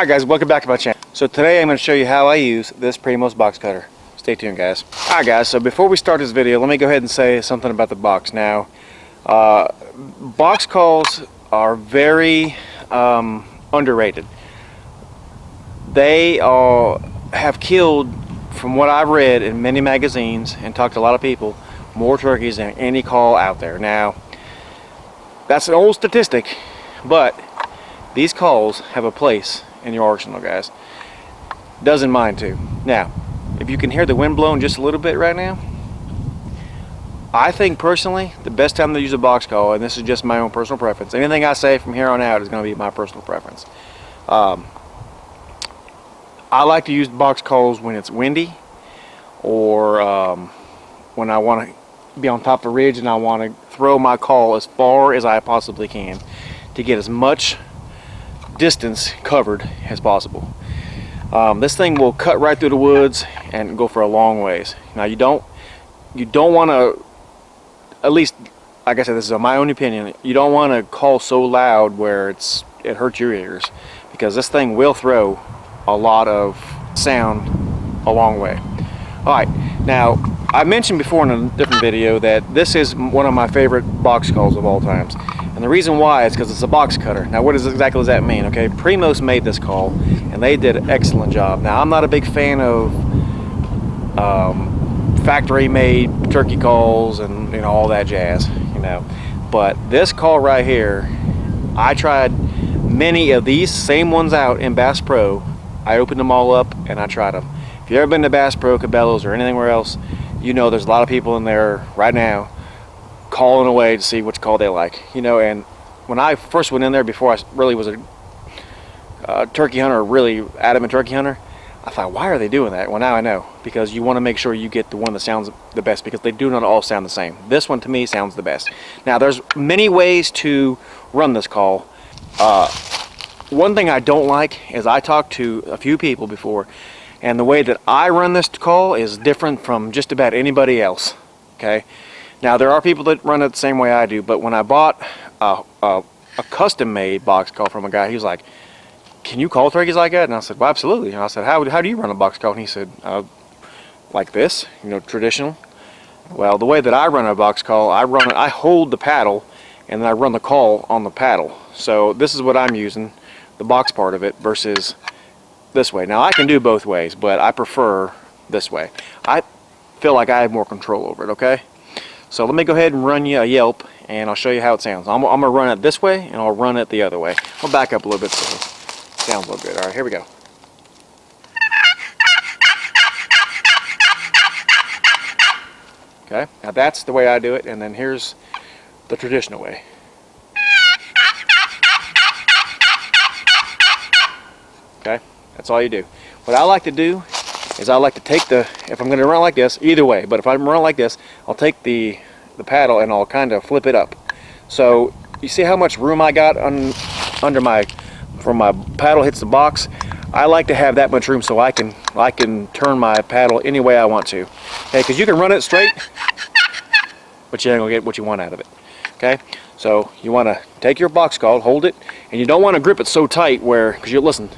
Hi guys, welcome back to my channel. So today I'm going to show you how I use this Primos box cutter. Stay tuned guys. Alright guys, so before we start this video, let me go ahead and say something about the box. Now, box calls are very underrated. They have killed, from what I've read in many magazines and talked to a lot of people, more turkeys than any call out there. Now, that's an old statistic, but these calls have a place in your arsenal, guys. Doesn't mind too. Now, if you can hear the wind blowing just a little bit right now, I think personally the best time to use a box call, and this is just my own personal preference, anything I say from here on out is going to be my personal preference. I like to use box calls when it's windy, or when I want to be on top of a ridge and I want to throw my call as far as I possibly can to get as much distance covered as possible. This thing will cut right through the woods and go for a long ways. Now you don't want to, at least like I said, this is my own opinion, you don't want to call so loud where it hurts your ears, because this thing will throw a lot of sound a long way. Alright, now I mentioned before in a different video that this is one of my favorite box calls of all times. And the reason why is because it's a box cutter. Now what exactly does that mean? Okay, Primos made this call and they did an excellent job. Now I'm not a big fan of factory made turkey calls and all that jazz, but this call right here, I tried many of these same ones out in Bass Pro. I opened them all up and I tried them. If you've ever been to Bass Pro, Cabela's, or anywhere else, there's a lot of people in there right now calling away to see which call they like. And when I first went in there, before I really was a turkey hunter, a really adamant turkey hunter, I thought, why are they doing that? Well, now I know, because you want to make sure you get the one that sounds the best, because they do not all sound the same. This one to me sounds the best. Now there's many ways to run this call. One thing I don't like is I talked to a few people before, and the way that I run this call is different from just about anybody else. Okay, now there are people that run it the same way I do, but when I bought a custom-made box call from a guy, he was like, "Can you call turkeys like that?" And I said, "Well, absolutely." And I said, "How do you run a box call?" And he said, "Like this, traditional." Well, the way that I run a box call, I hold the paddle, and then I run the call on the paddle. So this is what I'm using, the box part of it, versus this way. Now I can do both ways, but I prefer this way. I feel like I have more control over it. Okay, so let me go ahead and run you a Yelp and I'll show you how it sounds. I'm gonna run it this way and I'll run it the other way. I'll back up a little bit so it sounds a little good. Alright, here we go. Okay, now that's the way I do it, and then here's the traditional way. Okay, that's all you do. What I like to do is I like to take if I'm going to run like this, either way, but if I'm running like this, I'll take the paddle and I'll kind of flip it up. So you see how much room I got from my paddle hits the box? I like to have that much room so I can turn my paddle any way I want to. Okay, because you can run it straight, but you ain't gonna get what you want out of it. Okay, so you want to take your box call, hold it, and you don't want to grip it so tight because you listen.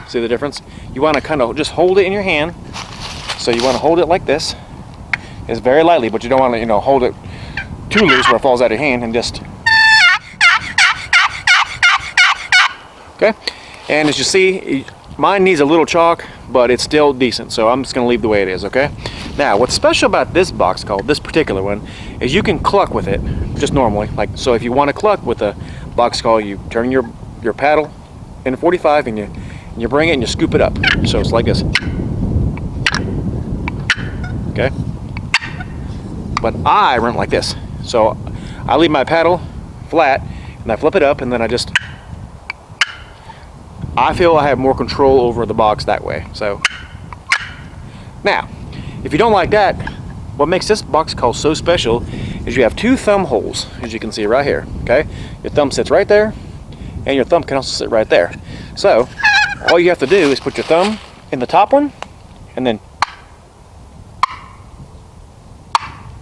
See the difference? You want to kind of just hold it in your hand. So you want to hold it like this. It's very lightly, but you don't want to, hold it too loose where it falls out of your hand, and just. Okay, and as you see, mine needs a little chalk, but it's still decent, so I'm just going to leave the way it is. Okay, now what's special about this box call, this particular one, is you can cluck with it just normally. So if you want to cluck with a box call, you turn your paddle in 45 and you bring it and you scoop it up, so it's like this. Okay, but I run like this, so I leave my paddle flat and I flip it up, and then I feel I have more control over the box that way. So now, if you don't like that, what makes this box call so special is you have two thumb holes, as you can see right here. Okay, your thumb sits right there, and your thumb can also sit right there. So all you have to do is put your thumb in the top one, and then,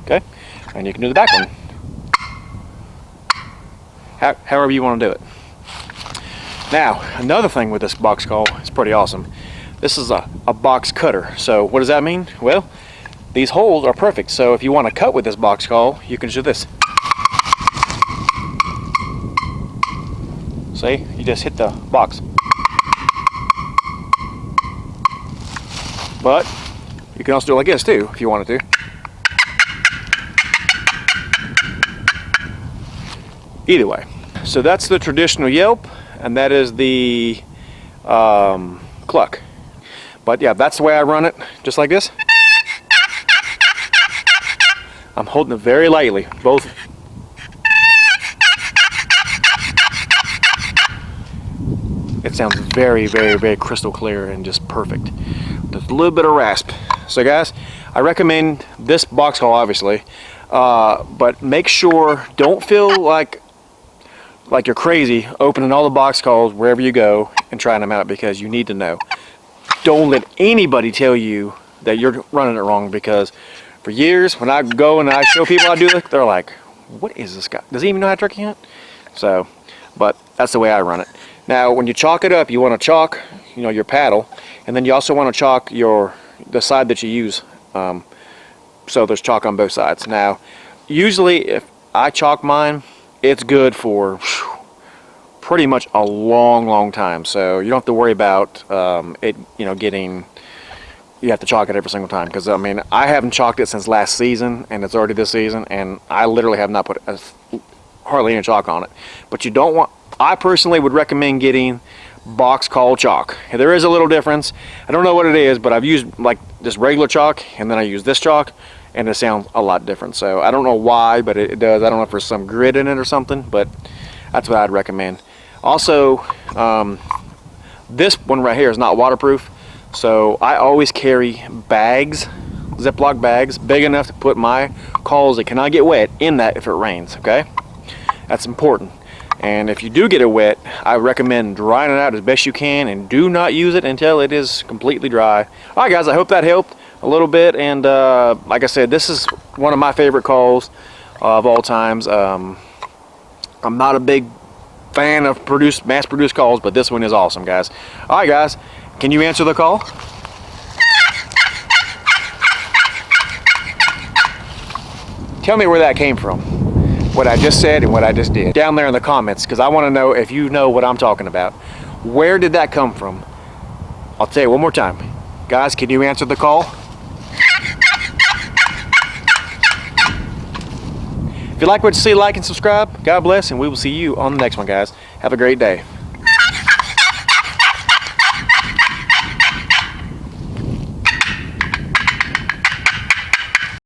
okay, and you can do the back one. However you want to do it. Now, another thing with this box call is pretty awesome. This is a box cutter. So what does that mean? Well, these holes are perfect. So if you want to cut with this box call, you can do this. See, you just hit the box. But you can also do it like this too, if you wanted to. Either way. So that's the traditional Yelp, and that is the Cluck. But yeah, that's the way I run it, just like this. I'm holding it very lightly, both. It sounds very, very, very crystal clear and just perfect. There's a little bit of rasp. So guys, I recommend this box call, obviously, but make sure, don't feel like you're crazy opening all the box calls wherever you go and trying them out, because you need to know. Don't let anybody tell you that you're running it wrong, because for years when I go and I show people how to do it, they're like, what is this guy? Does he even know how to turkey hunt? So, but that's the way I run it. Now when you chalk it up, you want to chalk, you know, your paddle, and then you also want to chalk the side that you use, so there's chalk on both sides. Now usually if I chalk mine, it's good for pretty much a long time, so you don't have to worry about it, you know, you have to chalk it every single time, because I mean, I haven't chalked it since last season and it's already this season, and I literally have not put hardly any chalk on it. But you don't want, I personally would recommend getting box call chalk. There is a little difference. I don't know what it is, but I've used like just regular chalk, and then I use this chalk, and it sounds a lot different. So I don't know why, but it does. I don't know if there's some grit in it or something, but that's what I'd recommend. Also, this one right here is not waterproof, so I always carry bags, Ziploc bags, big enough to put my calls that cannot get wet in that if it rains, okay? That's important. And if you do get it wet, I recommend drying it out as best you can, and do not use it until it is completely dry. All right, guys, I hope that helped a little bit. And like I said, this is one of my favorite calls of all times. I'm not a big fan of mass-produced calls, but this one is awesome, guys. All right, guys, can you answer the call? Tell me where that came from, what I just said and what I just did, down there in the comments, because I want to know if you know what I'm talking about. Where did that come from? I'll tell you one more time. Guys, can you answer the call? If you like what you see, like and subscribe. God bless, and we will see you on the next one, guys. Have a great day.